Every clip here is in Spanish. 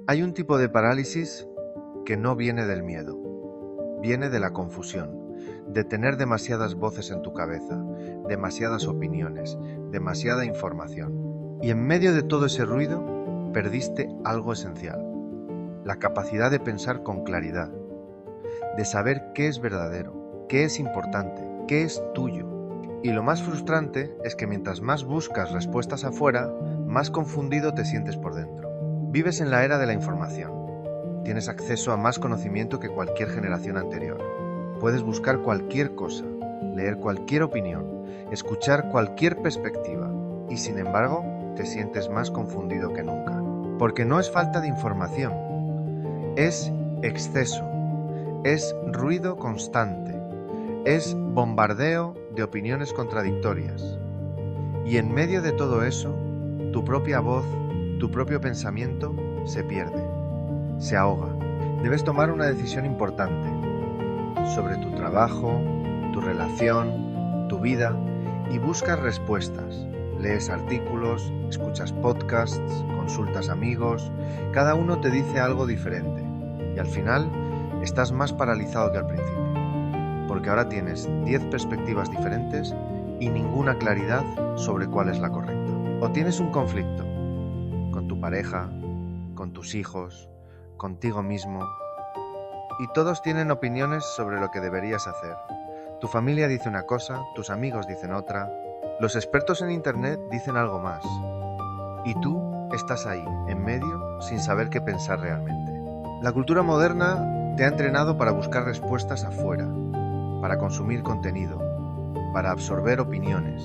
Hay un tipo de parálisis que no viene del miedo, viene de la confusión, de tener demasiadas voces en tu cabeza, demasiadas opiniones, demasiada información. Y en medio de todo ese ruido, perdiste algo esencial, la capacidad de pensar con claridad, de saber qué es verdadero, qué es importante, qué es tuyo. Y lo más frustrante es que mientras más buscas respuestas afuera, más confundido te sientes por dentro. Vives en la era de la información. Tienes acceso a más conocimiento que cualquier generación anterior. Puedes buscar cualquier cosa, leer cualquier opinión, escuchar cualquier perspectiva y sin embargo te sientes más confundido que nunca. Porque no es falta de información, es exceso, es ruido constante, es bombardeo de opiniones contradictorias. Y en medio de todo eso, tu propia voz, tu propio pensamiento se pierde, se ahoga. Debes tomar una decisión importante sobre tu trabajo, tu relación, tu vida y buscas respuestas. Lees artículos, escuchas podcasts, consultas amigos, cada uno te dice algo diferente y al final estás más paralizado que al principio, porque ahora tienes 10 perspectivas diferentes y ninguna claridad sobre cuál es la correcta. O tienes un conflicto con tu pareja, con tus hijos, contigo mismo, y todos tienen opiniones sobre lo que deberías hacer. Tu familia dice una cosa, tus amigos dicen otra, los expertos en internet dicen algo más, y tú estás ahí, en medio, sin saber qué pensar realmente. La cultura moderna te ha entrenado para buscar respuestas afuera, para consumir contenido, para absorber opiniones,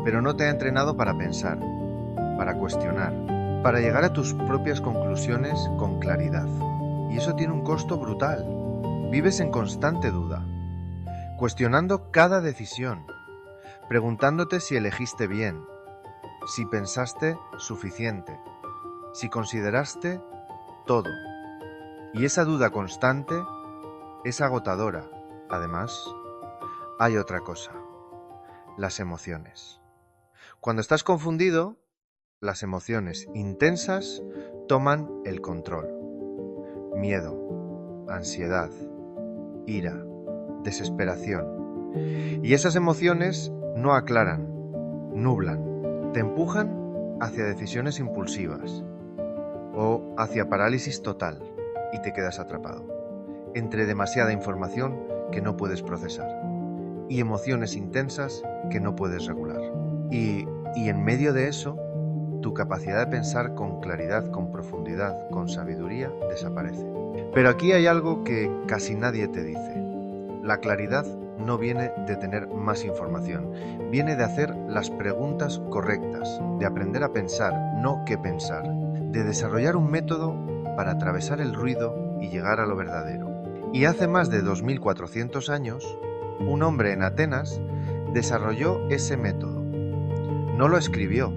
pero no te ha entrenado para pensar, para cuestionar, para llegar a tus propias conclusiones con claridad. Y eso tiene un costo brutal. Vives en constante duda, cuestionando cada decisión, preguntándote si elegiste bien, si pensaste suficiente, si consideraste todo. Y esa duda constante es agotadora. Además, hay otra cosa, las emociones. Cuando estás confundido, las emociones intensas toman el control. Miedo, ansiedad, ira, desesperación. Y esas emociones no aclaran, nublan, te empujan hacia decisiones impulsivas o hacia parálisis total y te quedas atrapado entre demasiada información que no puedes procesar y emociones intensas que no puedes regular. Y en medio de eso, tu capacidad de pensar con claridad, con profundidad, con sabiduría, desaparece. Pero aquí hay algo que casi nadie te dice. La claridad no viene de tener más información, viene de hacer las preguntas correctas, de aprender a pensar, no qué pensar, de desarrollar un método para atravesar el ruido y llegar a lo verdadero. Y hace más de 2400 años, un hombre en Atenas desarrolló ese método. No lo escribió,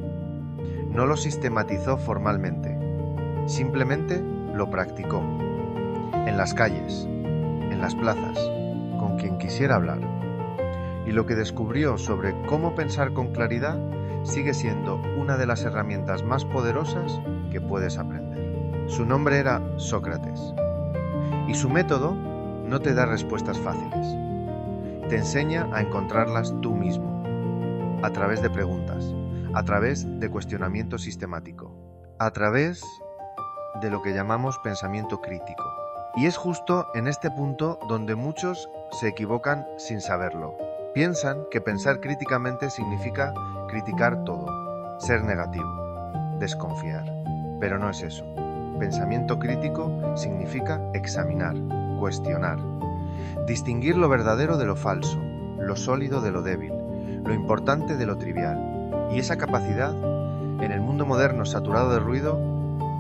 no lo sistematizó formalmente, simplemente lo practicó, en las calles, en las plazas, con quien quisiera hablar. Y lo que descubrió sobre cómo pensar con claridad sigue siendo una de las herramientas más poderosas que puedes aprender. Su nombre era Sócrates. Y su método no te da respuestas fáciles. Te enseña a encontrarlas tú mismo, a través de preguntas, a través de cuestionamiento sistemático, a través de lo que llamamos pensamiento crítico. Y es justo en este punto donde muchos se equivocan sin saberlo. Piensan que pensar críticamente significa criticar todo, ser negativo, desconfiar. Pero no es eso. Pensamiento crítico significa examinar, cuestionar, distinguir lo verdadero de lo falso, lo sólido de lo débil, lo importante de lo trivial. Y esa capacidad, en el mundo moderno saturado de ruido,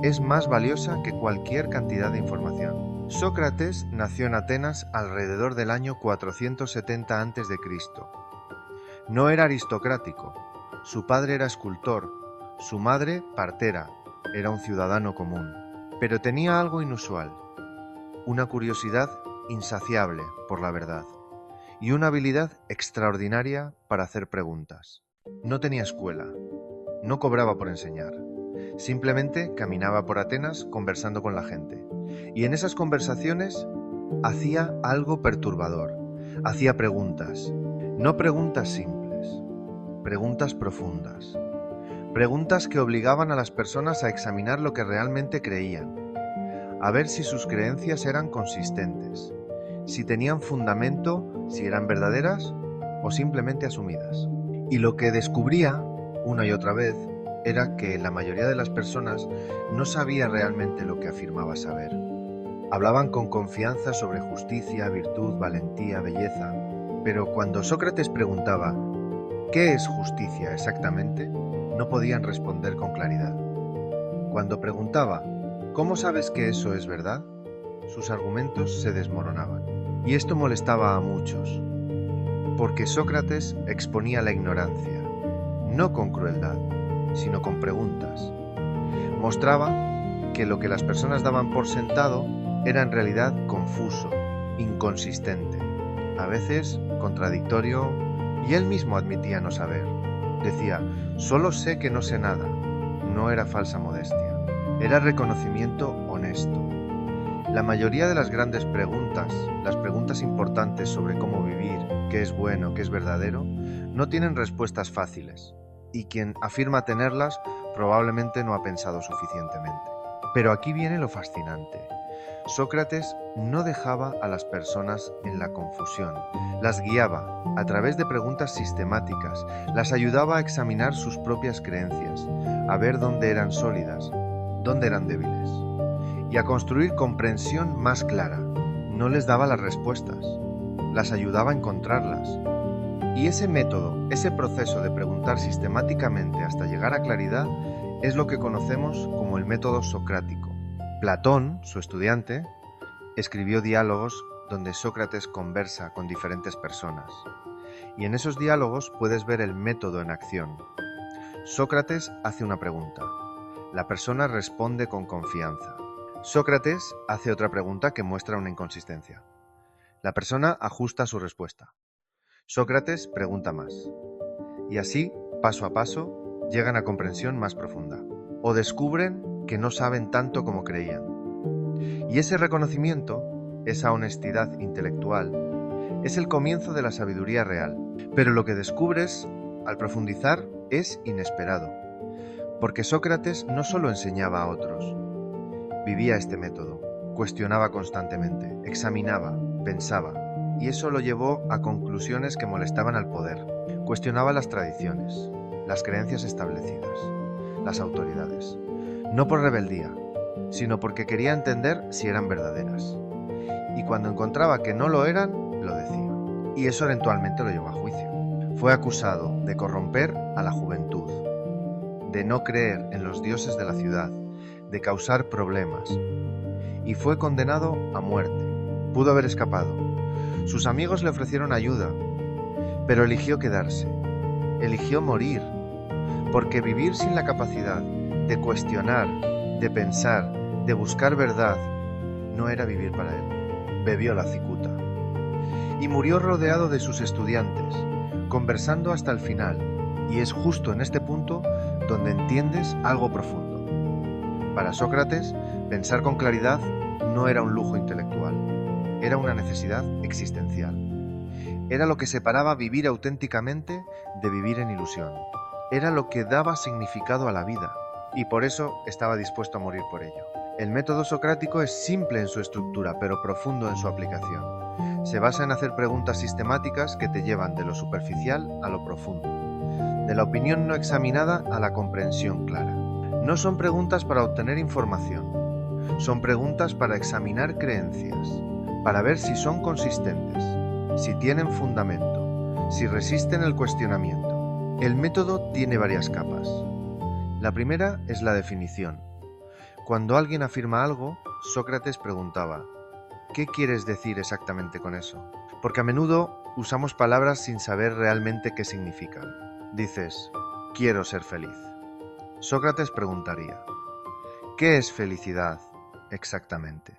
es más valiosa que cualquier cantidad de información. Sócrates nació en Atenas alrededor del año 470 a.C. No era aristocrático. Su padre era escultor, su madre partera, era un ciudadano común. Pero tenía algo inusual, una curiosidad insaciable por la verdad y una habilidad extraordinaria para hacer preguntas. No tenía escuela, no cobraba por enseñar, Simplemente caminaba por Atenas conversando con la gente. Y en esas conversaciones hacía algo perturbador. Hacía preguntas. No preguntas simples, preguntas profundas. Preguntas que obligaban a las personas a examinar lo que realmente creían, a ver si sus creencias eran consistentes, si tenían fundamento, si eran verdaderas o simplemente asumidas. Y lo que descubría una y otra vez era que la mayoría de las personas no sabía realmente lo que afirmaba saber. Hablaban con confianza sobre justicia, virtud, valentía, belleza, pero cuando Sócrates preguntaba ¿qué es justicia exactamente?, no podían responder con claridad. Cuando preguntaba ¿cómo sabes que eso es verdad?, sus argumentos se desmoronaban. Y esto molestaba a muchos, porque Sócrates exponía la ignorancia, no con crueldad, sino con preguntas. Mostraba que lo que las personas daban por sentado era en realidad confuso, inconsistente, a veces contradictorio, y él mismo admitía no saber. Decía, solo sé que no sé nada. No era falsa modestia, era reconocimiento honesto. La mayoría de las grandes preguntas, las preguntas importantes sobre cómo vivir, qué es bueno, qué es verdadero, no tienen respuestas fáciles, y quien afirma tenerlas probablemente no ha pensado suficientemente. Pero aquí viene lo fascinante. Sócrates no dejaba a las personas en la confusión, las guiaba a través de preguntas sistemáticas, las ayudaba a examinar sus propias creencias, a ver dónde eran sólidas, dónde eran débiles, y a construir comprensión más clara. No les daba las respuestas, las ayudaba a encontrarlas. Y ese método, ese proceso de preguntar sistemáticamente hasta llegar a claridad, es lo que conocemos como el método socrático. Platón, su estudiante, escribió diálogos donde Sócrates conversa con diferentes personas. Y en esos diálogos puedes ver el método en acción. Sócrates hace una pregunta. La persona responde con confianza. Sócrates hace otra pregunta que muestra una inconsistencia. La persona ajusta su respuesta. Sócrates pregunta más. Y así, paso a paso, llegan a comprensión más profunda. O descubren que no saben tanto como creían. Y ese reconocimiento, esa honestidad intelectual, es el comienzo de la sabiduría real. Pero lo que descubres, al profundizar, es inesperado. Porque Sócrates no solo enseñaba a otros, vivía este método, cuestionaba constantemente, examinaba, pensaba, y eso lo llevó a conclusiones que molestaban al poder. Cuestionaba las tradiciones, las creencias establecidas, las autoridades, no por rebeldía, sino porque quería entender si eran verdaderas. Y cuando encontraba que no lo eran, lo decía. Y eso eventualmente lo llevó a juicio. Fue acusado de corromper a la juventud, de no creer en los dioses de la ciudad, de causar problemas, y fue condenado a muerte. Pudo haber escapado. Sus amigos le ofrecieron ayuda, pero eligió quedarse. Eligió morir, porque vivir sin la capacidad de cuestionar, de pensar, de buscar verdad, no era vivir para él. Bebió la cicuta. Y murió rodeado de sus estudiantes, conversando hasta el final, y es justo en este punto donde entiendes algo profundo. Para Sócrates, pensar con claridad no era un lujo intelectual, era una necesidad existencial. Era lo que separaba vivir auténticamente de vivir en ilusión. Era lo que daba significado a la vida, y por eso estaba dispuesto a morir por ello. El método socrático es simple en su estructura, pero profundo en su aplicación. Se basa en hacer preguntas sistemáticas que te llevan de lo superficial a lo profundo, de la opinión no examinada a la comprensión clara. No son preguntas para obtener información, son preguntas para examinar creencias, para ver si son consistentes, si tienen fundamento, si resisten el cuestionamiento. El método tiene varias capas. La primera es la definición. Cuando alguien afirma algo, Sócrates preguntaba, ¿qué quieres decir exactamente con eso? Porque a menudo usamos palabras sin saber realmente qué significan. Dices, quiero ser feliz. Sócrates preguntaría, ¿qué es felicidad exactamente?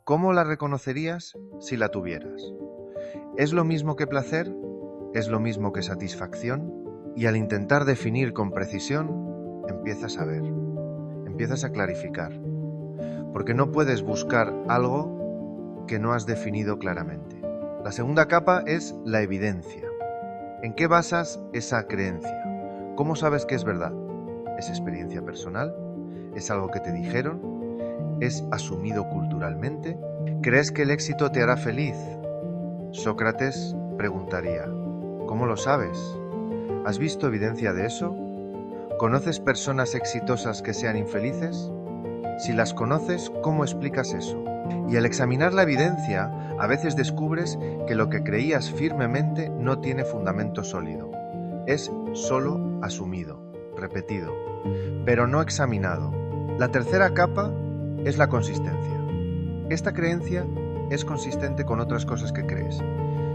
¿Cómo la reconocerías si la tuvieras? ¿Es lo mismo que placer? ¿Es lo mismo que satisfacción? Y al intentar definir con precisión, empiezas a ver. empiezas a clarificar, porque no puedes buscar algo que no has definido claramente. La segunda capa es la evidencia. ¿En qué basas esa creencia? ¿Cómo sabes que es verdad? ¿Es experiencia personal? ¿Es algo que te dijeron? ¿Es asumido culturalmente? ¿Crees que el éxito te hará feliz? Sócrates preguntaría, ¿cómo lo sabes? ¿Has visto evidencia de eso? ¿Conoces personas exitosas que sean infelices? Si las conoces, ¿cómo explicas eso? Y al examinar la evidencia, a veces descubres que lo que creías firmemente no tiene fundamento sólido. Es solo asumido, repetido, pero no examinado. La tercera capa es la consistencia. Esta creencia es consistente con otras cosas que crees.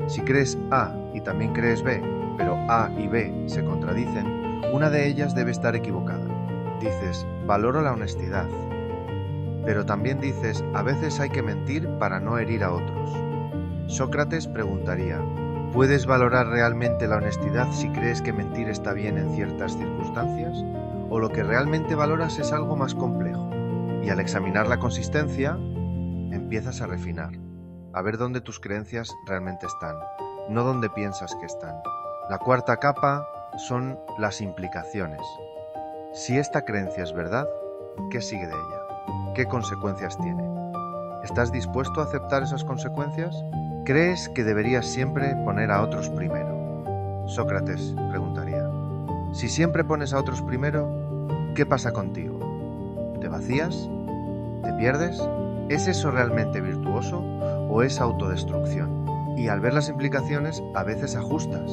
Si crees A y también crees B, pero A y B se contradicen, una de ellas debe estar equivocada. Dices, valoro la honestidad, pero también dices, a veces hay que mentir para no herir a otros. Sócrates preguntaría, ¿puedes valorar realmente la honestidad si crees que mentir está bien en ciertas circunstancias? ¿O lo que realmente valoras es algo más complejo? Y al examinar la consistencia, empiezas a refinar, a ver dónde tus creencias realmente están, no dónde piensas que están. La cuarta capa son las implicaciones. Si esta creencia es verdad, ¿qué sigue de ella? ¿Qué consecuencias tiene? ¿Estás dispuesto a aceptar esas consecuencias? ¿Crees que deberías siempre poner a otros primero? Sócrates preguntaría. Si siempre pones a otros primero, ¿qué pasa contigo? ¿Te vacías? ¿Te pierdes? ¿Es eso realmente virtuoso o es autodestrucción? Y al ver las implicaciones, a veces ajustas,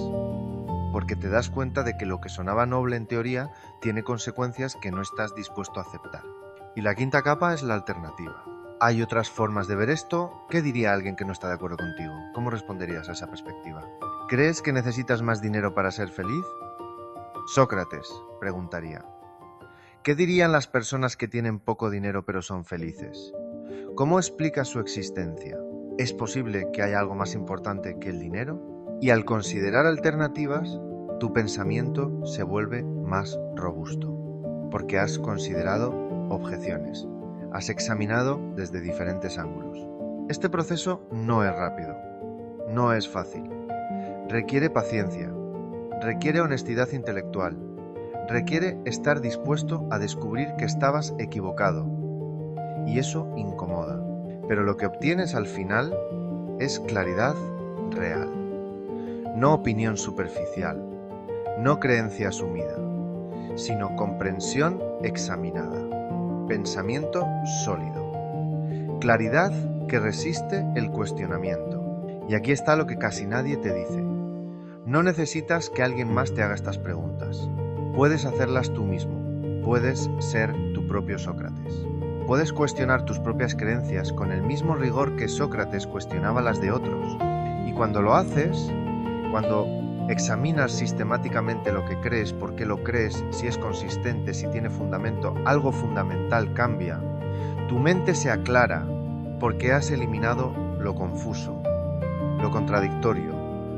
porque te das cuenta de que lo que sonaba noble en teoría tiene consecuencias que no estás dispuesto a aceptar. Y la quinta capa es la alternativa. ¿Hay otras formas de ver esto? ¿Qué diría alguien que no está de acuerdo contigo? ¿Cómo responderías a esa perspectiva? ¿Crees que necesitas más dinero para ser feliz? Sócrates preguntaría. ¿Qué dirían las personas que tienen poco dinero pero son felices? ¿Cómo explicas su existencia? ¿Es posible que haya algo más importante que el dinero? Y al considerar alternativas, tu pensamiento se vuelve más robusto, porque has considerado objeciones, has examinado desde diferentes ángulos. Este proceso no es rápido, no es fácil, requiere paciencia, requiere honestidad intelectual, requiere estar dispuesto a descubrir que estabas equivocado, y eso incomoda, pero lo que obtienes al final es claridad real, no opinión superficial, no creencia asumida, sino comprensión examinada, pensamiento sólido, claridad que resiste el cuestionamiento. Y aquí está lo que casi nadie te dice. No necesitas que alguien más te haga estas preguntas. Puedes hacerlas tú mismo. Puedes ser tu propio Sócrates. Puedes cuestionar tus propias creencias con el mismo rigor que Sócrates cuestionaba las de otros. Y cuando lo haces, cuando examinas sistemáticamente lo que crees, por qué lo crees, si es consistente, si tiene fundamento, algo fundamental cambia. Tu mente se aclara porque has eliminado lo confuso, lo contradictorio,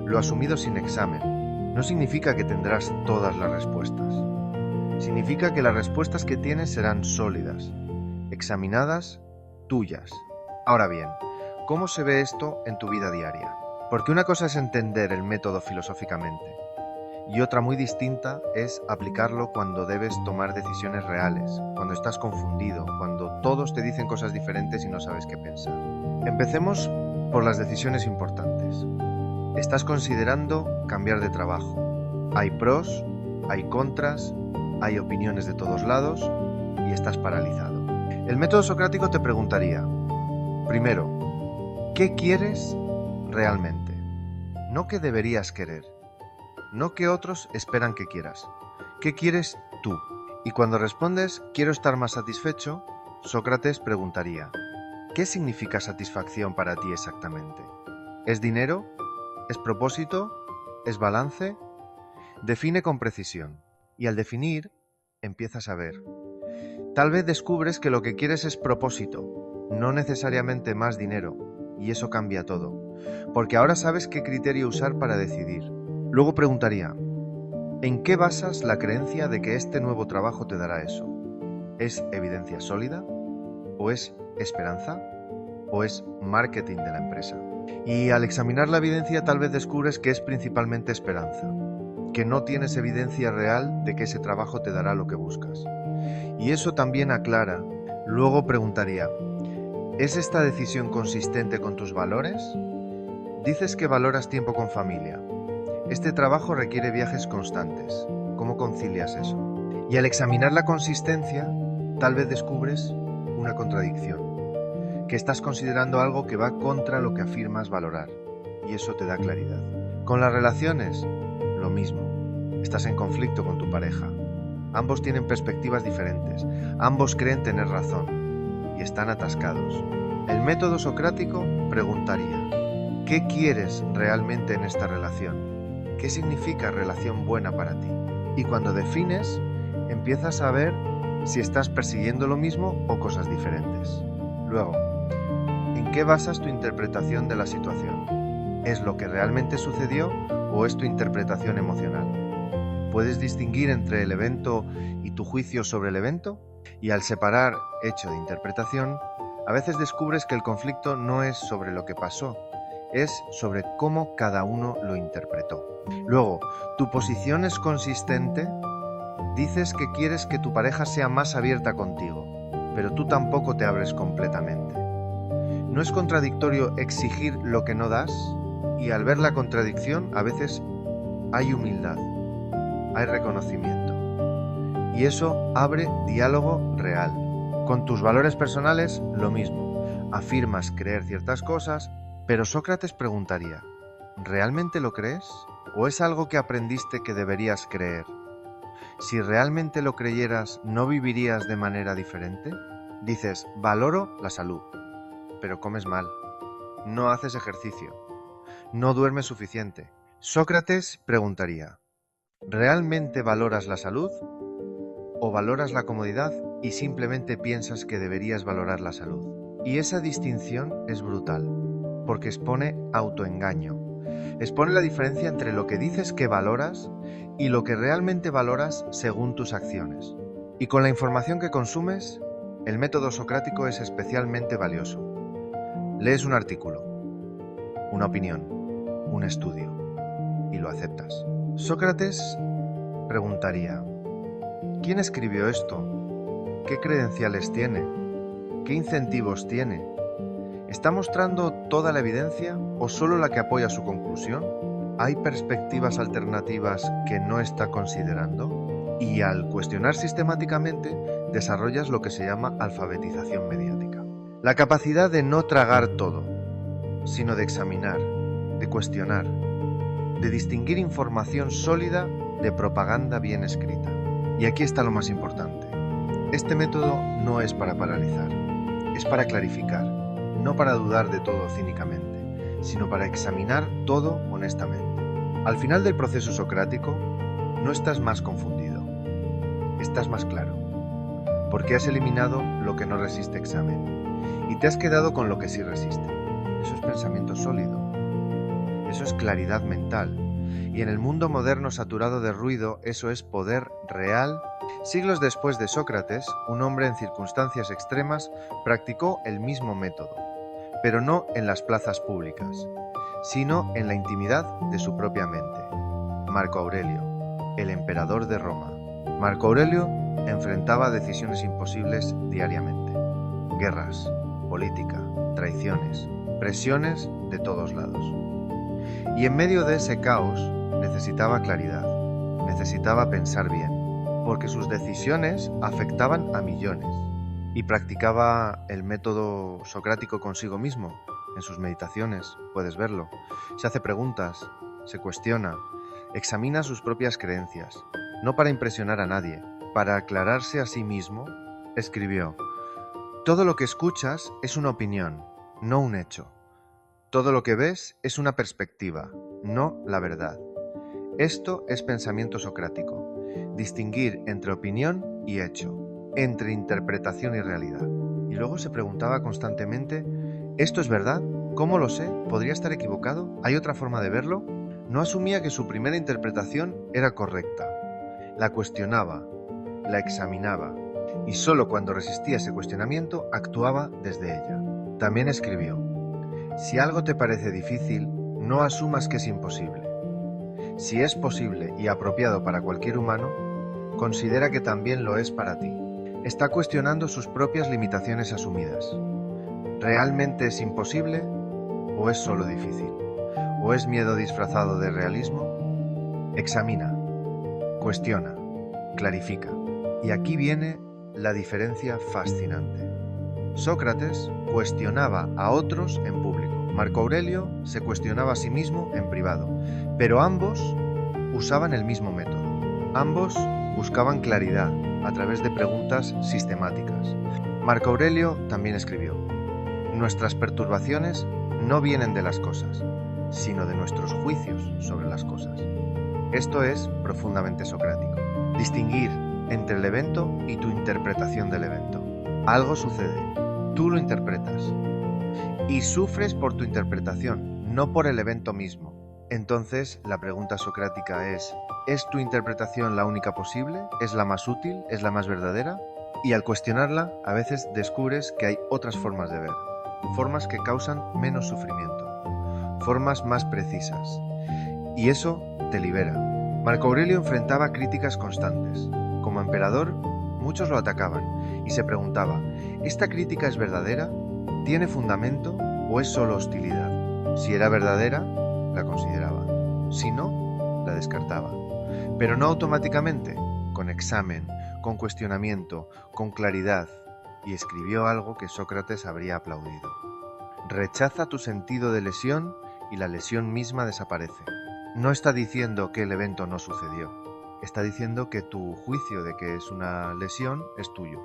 lo asumido sin examen. No significa que tendrás todas las respuestas. Significa que las respuestas que tienes serán sólidas, examinadas, tuyas. Ahora bien, ¿cómo se ve esto en tu vida diaria? Porque una cosa es entender el método filosóficamente y otra muy distinta es aplicarlo cuando debes tomar decisiones reales, cuando estás confundido, cuando todos te dicen cosas diferentes y no sabes qué pensar. Empecemos por las decisiones importantes. Estás considerando cambiar de trabajo. Hay pros, hay contras, hay opiniones de todos lados y estás paralizado. El método socrático te preguntaría, primero, ¿qué quieres realmente? No qué deberías querer, no qué otros esperan que quieras. ¿Qué quieres tú? Y cuando respondes, quiero estar más satisfecho, Sócrates preguntaría, ¿qué significa satisfacción para ti exactamente? ¿Es dinero? ¿Es propósito? ¿Es balance? Define con precisión. Y al definir, empiezas a ver. Tal vez descubres que lo que quieres es propósito, no necesariamente más dinero, y eso cambia todo, porque ahora sabes qué criterio usar para decidir. Luego preguntaría, ¿en qué basas la creencia de que este nuevo trabajo te dará eso? ¿Es evidencia sólida? ¿O es esperanza? ¿O es marketing de la empresa? Y al examinar la evidencia tal vez descubres que es principalmente esperanza, que no tienes evidencia real de que ese trabajo te dará lo que buscas. Y eso también aclara. Luego preguntaría, ¿es esta decisión consistente con tus valores? Dices que valoras tiempo con familia. Este trabajo requiere viajes constantes. ¿Cómo concilias eso? Y al examinar la consistencia, tal vez descubres una contradicción, que estás considerando algo que va contra lo que afirmas valorar, y eso te da claridad. Con las relaciones, lo mismo. Estás en conflicto con tu pareja. Ambos tienen perspectivas diferentes, ambos creen tener razón, y están atascados. El método socrático preguntaría, ¿qué quieres realmente en esta relación? ¿Qué significa relación buena para ti? Y cuando defines, empiezas a ver si estás persiguiendo lo mismo o cosas diferentes. Luego, ¿en qué basas tu interpretación de la situación? ¿Es lo que realmente sucedió o es tu interpretación emocional? ¿Puedes distinguir entre el evento y tu juicio sobre el evento? Y al separar hecho de interpretación, a veces descubres que el conflicto no es sobre lo que pasó, es sobre cómo cada uno lo interpretó. Luego, ¿tu posición es consistente? Dices que quieres que tu pareja sea más abierta contigo, pero tú tampoco te abres completamente. ¿No es contradictorio exigir lo que no das? Y al ver la contradicción, a veces hay humildad, hay reconocimiento. Y eso abre diálogo real. Con tus valores personales, lo mismo. Afirmas creer ciertas cosas, pero Sócrates preguntaría, ¿realmente lo crees? ¿O es algo que aprendiste que deberías creer? Si realmente lo creyeras, ¿no vivirías de manera diferente? Dices, valoro la salud, pero comes mal, no haces ejercicio, no duermes suficiente. Sócrates preguntaría, ¿realmente valoras la salud? ¿O valoras la comodidad y simplemente piensas que deberías valorar la salud? Y esa distinción es brutal, porque expone autoengaño. Expone la diferencia entre lo que dices que valoras y lo que realmente valoras según tus acciones. Y con la información que consumes, el método socrático es especialmente valioso. Lees un artículo, una opinión, un estudio, y lo aceptas. Sócrates preguntaría, ¿quién escribió esto? ¿Qué credenciales tiene? ¿Qué incentivos tiene? ¿Está mostrando toda la evidencia o solo la que apoya su conclusión? ¿Hay perspectivas alternativas que no está considerando? Y al cuestionar sistemáticamente, desarrollas lo que se llama alfabetización mediática. La capacidad de no tragar todo, sino de examinar, de cuestionar, de distinguir información sólida de propaganda bien escrita. Y aquí está lo más importante. Este método no es para paralizar, es para clarificar. No para dudar de todo cínicamente, sino para examinar todo honestamente. Al final del proceso socrático, no estás más confundido, estás más claro, porque has eliminado lo que no resiste examen y te has quedado con lo que sí resiste. Eso es pensamiento sólido, eso es claridad mental, y en el mundo moderno saturado de ruido, eso es poder real. Siglos después de Sócrates, un hombre en circunstancias extremas practicó el mismo método, pero no en las plazas públicas, sino en la intimidad de su propia mente. Marco Aurelio, el emperador de Roma. Marco Aurelio enfrentaba decisiones imposibles diariamente. Guerras, política, traiciones, presiones de todos lados. Y en medio de ese caos necesitaba claridad, necesitaba pensar bien, porque sus decisiones afectaban a millones. Y practicaba el método socrático consigo mismo. En sus meditaciones puedes verlo. Se hace preguntas, se cuestiona, examina sus propias creencias, no para impresionar a nadie, para aclararse a sí mismo. Escribió, todo lo que escuchas es una opinión, no un hecho. Todo lo que ves es una perspectiva, no la verdad. Esto es pensamiento socrático, distinguir entre opinión y hecho, entre interpretación y realidad. Y luego se preguntaba constantemente, ¿esto es verdad? ¿Cómo lo sé? ¿Podría estar equivocado? ¿Hay otra forma de verlo? No asumía que su primera interpretación era correcta. La cuestionaba, la examinaba. y solo cuando resistía ese cuestionamiento actuaba desde ella. También escribió: si algo te parece difícil, no asumas que es imposible. Si es posible y apropiado para cualquier humano, considera que también lo es para ti. Está cuestionando sus propias limitaciones asumidas. ¿Realmente es imposible o es solo difícil? ¿O es miedo disfrazado de realismo? Examina, cuestiona, clarifica. Y aquí viene la diferencia fascinante. Sócrates cuestionaba a otros en público. Marco Aurelio se cuestionaba a sí mismo en privado, pero ambos usaban el mismo método. Ambos buscaban claridad a través de preguntas sistemáticas. Marco Aurelio también escribió: nuestras perturbaciones no vienen de las cosas, sino de nuestros juicios sobre las cosas. Esto es profundamente socrático. Distinguir entre el evento y tu interpretación del evento. Algo sucede, tú lo interpretas y sufres por tu interpretación, no por el evento mismo. Entonces, la pregunta socrática ¿es tu interpretación la única posible? ¿Es la más útil? ¿Es la más verdadera? Y al cuestionarla, a veces descubres que hay otras formas de ver, formas que causan menos sufrimiento, formas más precisas. Y eso te libera. Marco Aurelio enfrentaba críticas constantes. Como emperador, muchos lo atacaban y se preguntaba: ¿esta crítica es verdadera? ¿Tiene fundamento o es solo hostilidad? Si era verdadera, la consideraba. Si no, la descartaba. Pero no automáticamente, con examen, con cuestionamiento, con claridad. Y escribió algo que Sócrates habría aplaudido: rechaza tu sentido de lesión y la lesión misma desaparece. No está diciendo que el evento no sucedió. Está diciendo que tu juicio de que es una lesión es tuyo.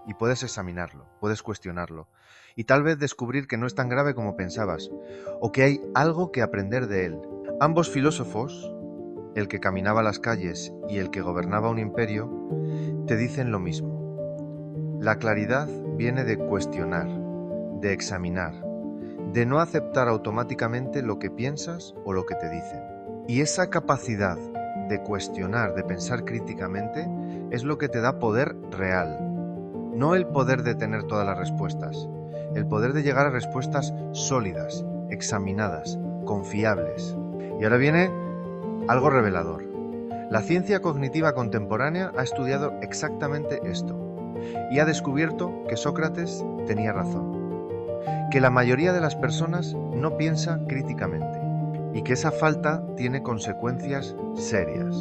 Y puedes examinarlo, puedes cuestionarlo. Y tal vez descubrir que no es tan grave como pensabas, o que hay algo que aprender de él. Ambos filósofos, el que caminaba las calles y el que gobernaba un imperio, te dicen lo mismo. La claridad viene de cuestionar, de examinar, de no aceptar automáticamente lo que piensas o lo que te dicen. Y esa capacidad de cuestionar, de pensar críticamente, es lo que te da poder real. No el poder de tener todas las respuestas, el poder de llegar a respuestas sólidas, examinadas, confiables. Y ahora viene algo revelador. La ciencia cognitiva contemporánea ha estudiado exactamente esto y ha descubierto que Sócrates tenía razón, que la mayoría de las personas no piensa críticamente y que esa falta tiene consecuencias serias.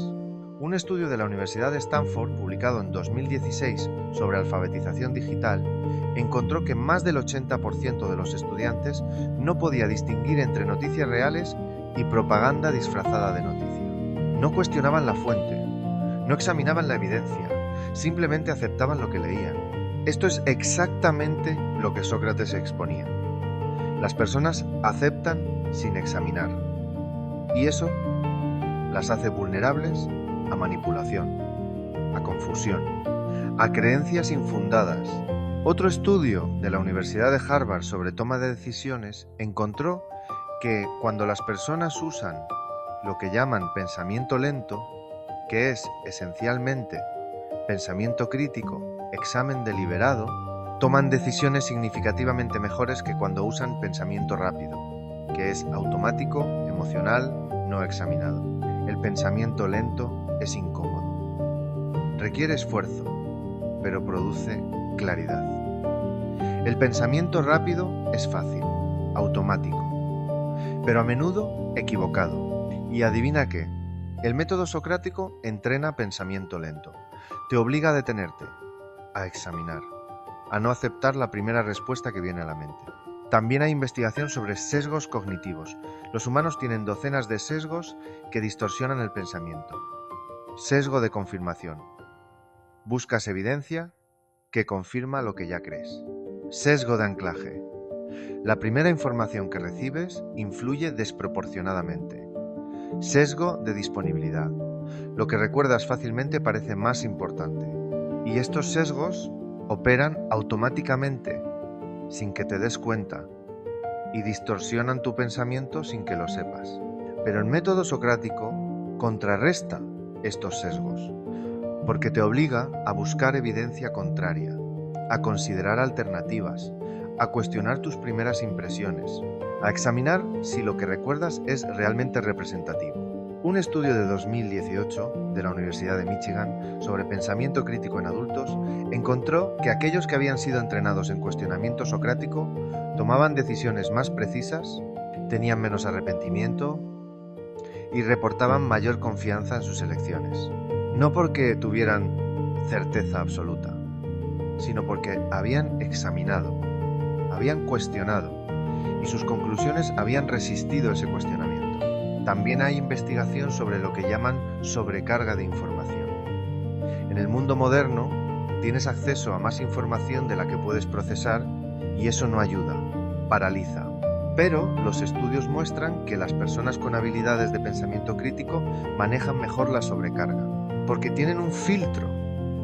Un estudio de la Universidad de Stanford, publicado en 2016 sobre alfabetización digital, encontró que más del 80% de los estudiantes no podía distinguir entre noticias reales y propaganda disfrazada de noticia. No cuestionaban la fuente, no examinaban la evidencia, simplemente aceptaban lo que leían. Esto es exactamente lo que Sócrates exponía. Las personas aceptan sin examinar, y eso las hace vulnerables a manipulación, a confusión, a creencias infundadas. Otro estudio de la Universidad de Harvard sobre toma de decisiones encontró que cuando las personas usan lo que llaman pensamiento lento, que es esencialmente pensamiento crítico, examen deliberado, toman decisiones significativamente mejores que cuando usan pensamiento rápido, que es automático, emocional, no examinado. El pensamiento lento es incómodo. Requiere esfuerzo, pero produce claridad. El pensamiento rápido es fácil, automático, pero a menudo equivocado. Y adivina qué, el método socrático entrena pensamiento lento. Te obliga a detenerte, a examinar, a no aceptar la primera respuesta que viene a la mente. También hay investigación sobre sesgos cognitivos. Los humanos tienen docenas de sesgos que distorsionan el pensamiento. Sesgo de confirmación. Buscas evidencia que confirma lo que ya crees. Sesgo de anclaje. La primera información que recibes influye desproporcionadamente. Sesgo de disponibilidad. Lo que recuerdas fácilmente parece más importante. Y estos sesgos operan automáticamente, sin que te des cuenta, y distorsionan tu pensamiento sin que lo sepas. Pero el método socrático contrarresta estos sesgos. porque te obliga a buscar evidencia contraria, a considerar alternativas, a cuestionar tus primeras impresiones, a examinar si lo que recuerdas es realmente representativo. Un estudio de 2018 de la Universidad de Michigan sobre pensamiento crítico en adultos encontró que aquellos que habían sido entrenados en cuestionamiento socrático tomaban decisiones más precisas, tenían menos arrepentimiento y reportaban mayor confianza en sus elecciones. No porque tuvieran certeza absoluta, sino porque habían examinado, habían cuestionado y sus conclusiones habían resistido ese cuestionamiento. También hay investigación sobre lo que llaman sobrecarga de información. En el mundo moderno tienes acceso a más información de la que puedes procesar y eso no ayuda, paraliza. Pero los estudios muestran que las personas con habilidades de pensamiento crítico manejan mejor la sobrecarga, porque tienen un filtro,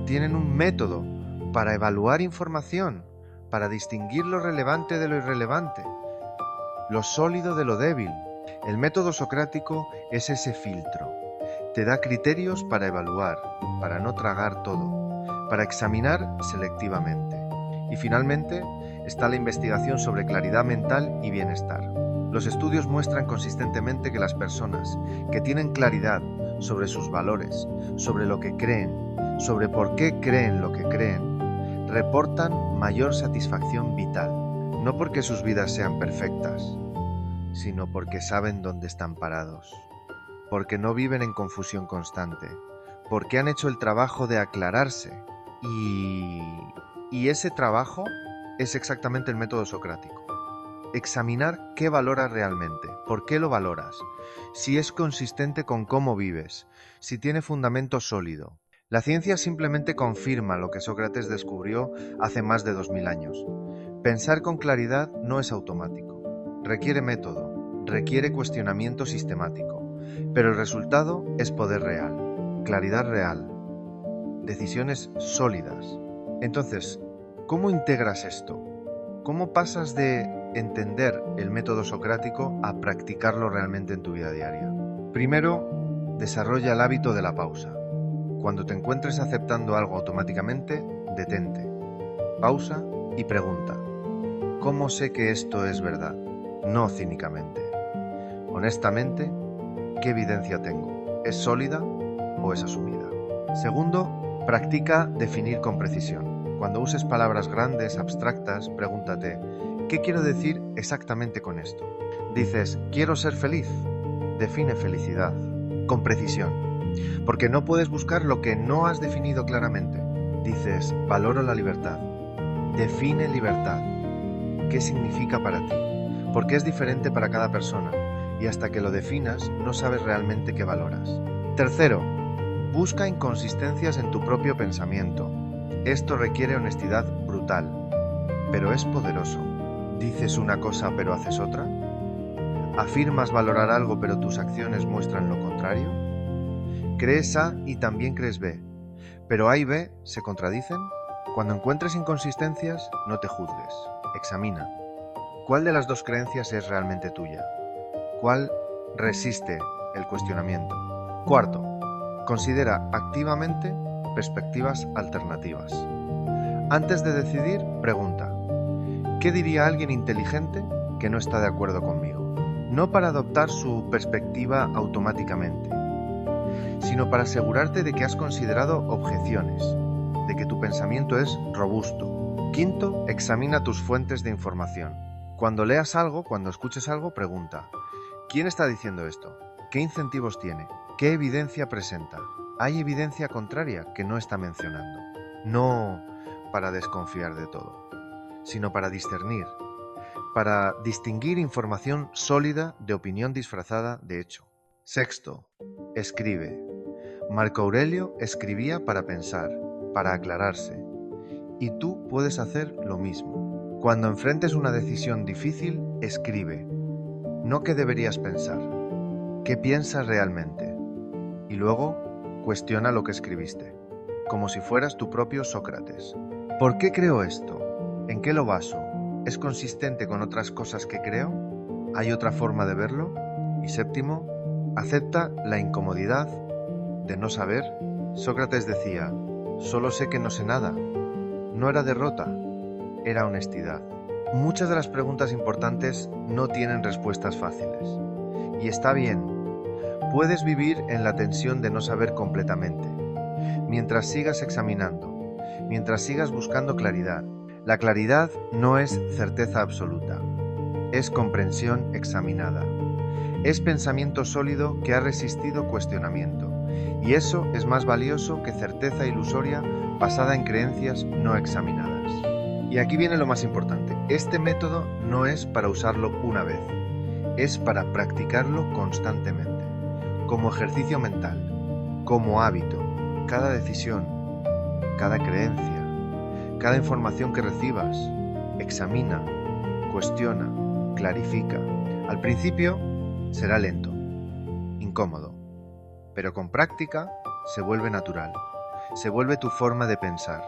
tienen un método para evaluar información, para distinguir lo relevante de lo irrelevante, lo sólido de lo débil. El método socrático es ese filtro. Te da criterios para evaluar, para no tragar todo, para examinar selectivamente. Y finalmente está la investigación sobre claridad mental y bienestar. Los estudios muestran consistentemente que las personas que tienen claridad sobre sus valores, sobre lo que creen, sobre por qué creen lo que creen, reportan mayor satisfacción vital, no porque sus vidas sean perfectas, sino porque saben dónde están parados, porque no viven en confusión constante, porque han hecho el trabajo de aclararse. Y ese trabajo es exactamente el método socrático. Examinar qué valoras realmente, por qué lo valoras, si es consistente con cómo vives, si tiene fundamento sólido. La ciencia simplemente confirma lo que Sócrates descubrió hace más de 2000 años. Pensar con claridad no es automático. Requiere método, requiere cuestionamiento sistemático, pero el resultado es poder real, claridad real, decisiones sólidas. Entonces, ¿cómo integras esto? ¿Cómo pasas de entender el método socrático a practicarlo realmente en tu vida diaria? Primero, desarrolla el hábito de la pausa. Cuando te encuentres aceptando algo automáticamente, detente, pausa y pregunta: ¿cómo sé que esto es verdad? No cínicamente. Honestamente, ¿qué evidencia tengo? ¿Es sólida o es asumida? Segundo, practica definir con precisión. Cuando uses palabras grandes, abstractas, pregúntate: ¿qué quiero decir exactamente con esto? Dices: quiero ser feliz. Define felicidad con precisión, porque no puedes buscar lo que no has definido claramente. Dices: valoro la libertad. Define libertad. ¿Qué significa para ti? Porque es diferente para cada persona y hasta que lo definas no sabes realmente qué valoras. Tercero, busca inconsistencias en tu propio pensamiento. Esto requiere honestidad brutal, pero es poderoso. ¿Dices una cosa pero haces otra? ¿Afirmas valorar algo pero tus acciones muestran lo contrario? ¿Crees A y también crees B, pero A y B se contradicen? Cuando encuentres inconsistencias, no te juzgues, examina. ¿Cuál de las dos creencias es realmente tuya? ¿Cuál resiste el cuestionamiento? Cuarto, considera activamente perspectivas alternativas. Antes de decidir, pregunta: ¿qué diría alguien inteligente que no está de acuerdo conmigo? No para adoptar su perspectiva automáticamente, sino para asegurarte de que has considerado objeciones, de que tu pensamiento es robusto. Quinto, examina tus fuentes de información. Cuando leas algo, cuando escuches algo, pregunta: ¿quién está diciendo esto? ¿Qué incentivos tiene? ¿Qué evidencia presenta? ¿Hay evidencia contraria que no está mencionando? No para desconfiar de todo, sino para discernir, para distinguir información sólida de opinión disfrazada de hecho. Sexto, escribe. Marco Aurelio escribía para pensar, para aclararse, y tú puedes hacer lo mismo. Cuando enfrentes una decisión difícil, escribe. No qué deberías pensar, qué piensas realmente. Y luego, cuestiona lo que escribiste, como si fueras tu propio Sócrates. ¿Por qué creo esto? ¿En qué lo baso? ¿Es consistente con otras cosas que creo? ¿Hay otra forma de verlo? Y séptimo, acepta la incomodidad de no saber Sócrates decía, solo sé que no sé nada. No era derrota, era honestidad. Muchas de las preguntas importantes no tienen respuestas fáciles. Y está bien. Puedes vivir en la tensión de no saber completamente, mientras sigas examinando, mientras sigas buscando claridad. La claridad no es certeza absoluta, es comprensión examinada. Es pensamiento sólido que ha resistido cuestionamiento, y eso es más valioso que certeza ilusoria basada en creencias no examinadas. Y aquí viene lo más importante. Este método no es para usarlo una vez, es para practicarlo constantemente, como ejercicio mental, como hábito. Cada decisión, cada creencia, cada información que recibas, examina, cuestiona, clarifica. Al principio será lento, incómodo, pero con práctica se vuelve natural, se vuelve tu forma de pensar.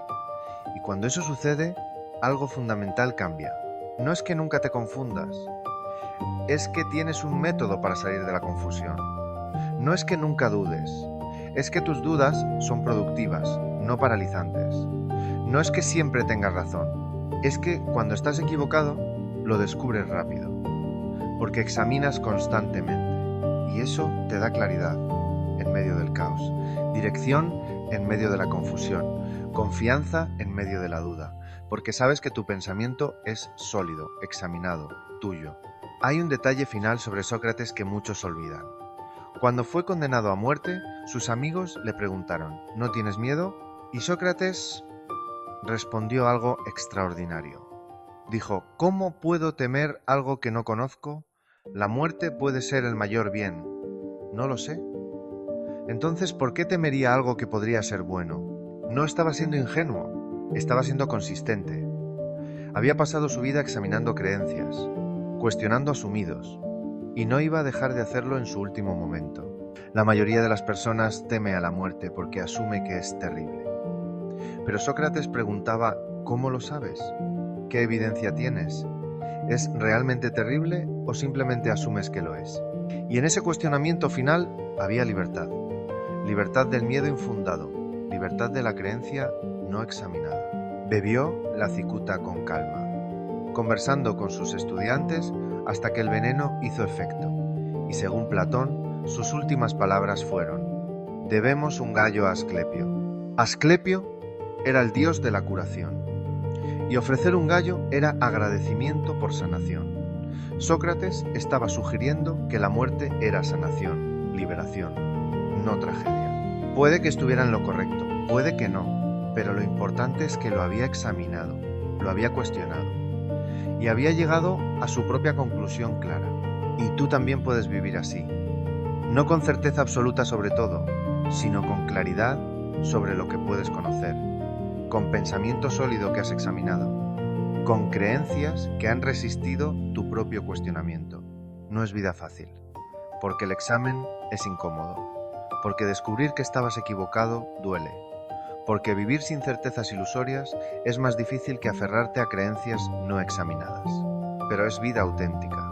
Y cuando eso sucede, algo fundamental cambia. No es que nunca te confundas, es que tienes un método para salir de la confusión. No es que nunca dudes, es que tus dudas son productivas, no paralizantes. No es que siempre tengas razón, es que cuando estás equivocado, lo descubres rápido, porque examinas constantemente, y eso te da claridad en medio del caos, dirección en medio de la confusión, confianza en medio de la duda, porque sabes que tu pensamiento es sólido, examinado, tuyo. Hay un detalle final sobre Sócrates que muchos olvidan. Cuando fue condenado a muerte, sus amigos le preguntaron, ¿no tienes miedo? Y Sócrates respondió algo extraordinario. Dijo, ¿cómo puedo temer algo que no conozco? La muerte puede ser el mayor bien. No lo sé. Entonces, ¿por qué temería algo que podría ser bueno? No estaba siendo ingenuo, estaba siendo consistente. Había pasado su vida examinando creencias, cuestionando asumidos, y no iba a dejar de hacerlo en su último momento. La mayoría de las personas teme a la muerte porque asume que es terrible. Pero Sócrates preguntaba, ¿cómo lo sabes? ¿Qué evidencia tienes? ¿Es realmente terrible o simplemente asumes que lo es? Y en ese cuestionamiento final había libertad. Libertad del miedo infundado, libertad de la creencia no examinada. Bebió la cicuta con calma, conversando con sus estudiantes hasta que el veneno hizo efecto. Y según Platón, sus últimas palabras fueron, debemos un gallo a Asclepio. Asclepio era el dios de la curación, y ofrecer un gallo era agradecimiento por sanación. Sócrates estaba sugiriendo que la muerte era sanación, liberación, no tragedia. Puede que estuviera en lo correcto, puede que no, pero lo importante es que lo había examinado, lo había cuestionado, y había llegado a su propia conclusión clara. Y tú también puedes vivir así, no con certeza absoluta sobre todo, sino con claridad sobre lo que puedes conocer, con pensamiento sólido que has examinado, con creencias que han resistido tu propio cuestionamiento. No es vida fácil, porque el examen es incómodo, porque descubrir que estabas equivocado duele, porque vivir sin certezas ilusorias es más difícil que aferrarte a creencias no examinadas. Pero es vida auténtica,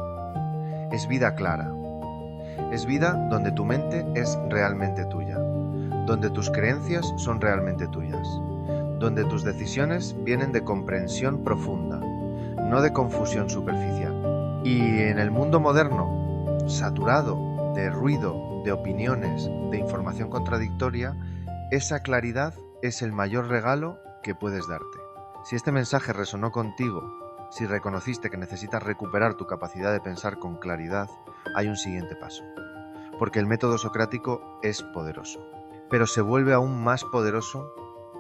es vida clara, es vida donde tu mente es realmente tuya, donde tus creencias son realmente tuyas, donde tus decisiones vienen de comprensión profunda, no de confusión superficial. Y en el mundo moderno, saturado de ruido, de opiniones, de información contradictoria, esa claridad es el mayor regalo que puedes darte. Si este mensaje resonó contigo, si reconociste que necesitas recuperar tu capacidad de pensar con claridad, hay un siguiente paso. Porque el método socrático es poderoso, pero se vuelve aún más poderoso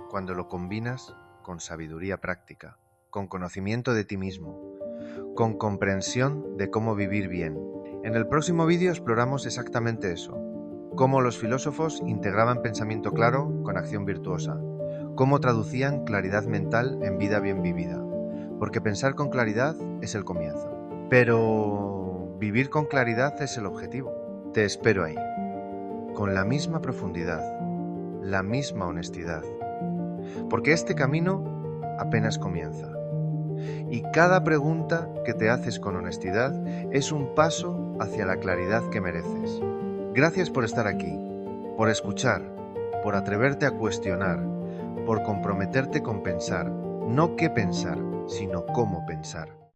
cuando lo combinas con sabiduría práctica, con conocimiento de ti mismo, con comprensión de cómo vivir bien. En el próximo vídeo exploramos exactamente eso, cómo los filósofos integraban pensamiento claro con acción virtuosa, cómo traducían claridad mental en vida bien vivida, porque pensar con claridad es el comienzo, pero vivir con claridad es el objetivo. Te espero ahí, con la misma profundidad, la misma honestidad, porque este camino apenas comienza. Y cada pregunta que te haces con honestidad es un paso hacia la claridad que mereces. Gracias por estar aquí, por escuchar, por atreverte a cuestionar, por comprometerte con pensar, no qué pensar, sino cómo pensar.